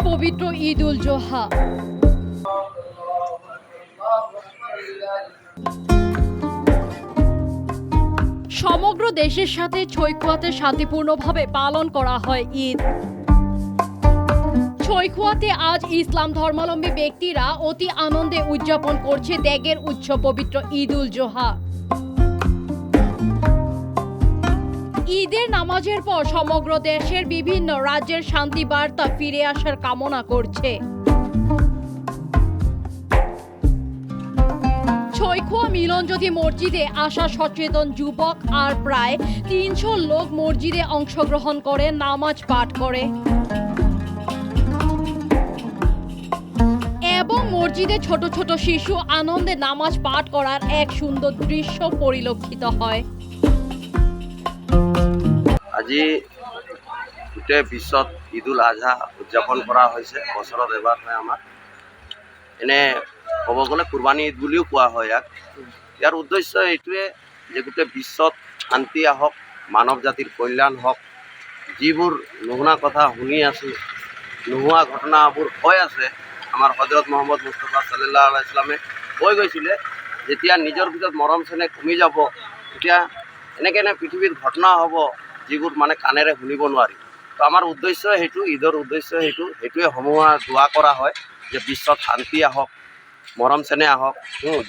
পবিত্র ঈদ উল জোহা। সমগ্র দেশের সাথে ছৈখোয়াতে শান্তিপূর্ণভাবে পালন করা হয় ঈদ। ছৈখোয়াতে আজ ইসলাম ধর্মাবলম্বী ব্যক্তিরা অতি আনন্দে উদযাপন করছে ত্যাগের উৎসব পবিত্র ঈদ উল জোহা। ঈদের নামাজের পর সমগ্র দেশের বিভিন্ন রাজ্যের শান্তি বার্তা ফিরে আসার কামনা করছে। ছৈখোয়া মিলনজ্যোতি মসজিদে আসা সচেতন যুবক আর প্রায় ৩০০ লোক মসজিদে অংশগ্রহণ করে নামাজ পাঠ করে এবং মসজিদে ছোট ছোট শিশু আনন্দে নামাজ পাঠ করার এক সুন্দর দৃশ্য পরিলক্ষিত হয়। আজি গোটেই বিশ্বত ঈদ উল আজহা উদযাপন কৰা হৈছে। বছৰত এবাৰ হয় আমাৰ। এনে ক'ব গ'লে কুৰবানী ঈদ বুলিও কোৱা হয় ইয়াক। ইয়াৰ উদ্দেশ্য এইটোৱে যে গোটেই বিশ্বত শান্তি আহক, মানৱ জাতিৰ কল্যাণ হওক। যিবোৰ নুশুনা কথা শুনি আছোঁ, নোহোৱা ঘটনাবোৰ হৈ আছে, আমাৰ হজৰত মহম্মদ মুস্তফা ছাল্লাল্লাহু আলাইহি ওয়াছাল্লামে কৈ গৈছিলে যেতিয়া নিজৰ ভিতৰত মৰম চেনেহ কমি যাব, তেতিয়া এনেকৈ পৃথিৱীত ঘটনা হ'ব যিবোৰ মানে কাণেৰে শুনিব নোৱাৰি। তো আমাৰ উদ্দেশ্য সেইটো, ঈদৰ উদ্দেশ্য সেইটোৱে সমূহা দোৱা কৰা হয় যে বিশ্বত শান্তি আহক, মৰম চেনেহ আহক,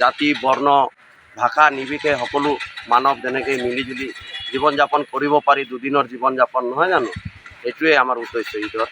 জাতি বৰ্ণ ভাষা নিৰ্বিশেষে সকলো মানৱ যেনেকৈ মিলিজুলি জীৱন যাপন কৰিব পাৰি, দুদিনৰ জীৱন যাপন নহয় জানো, সেইটোৱে আমাৰ উদ্দেশ্য ঈদৰ।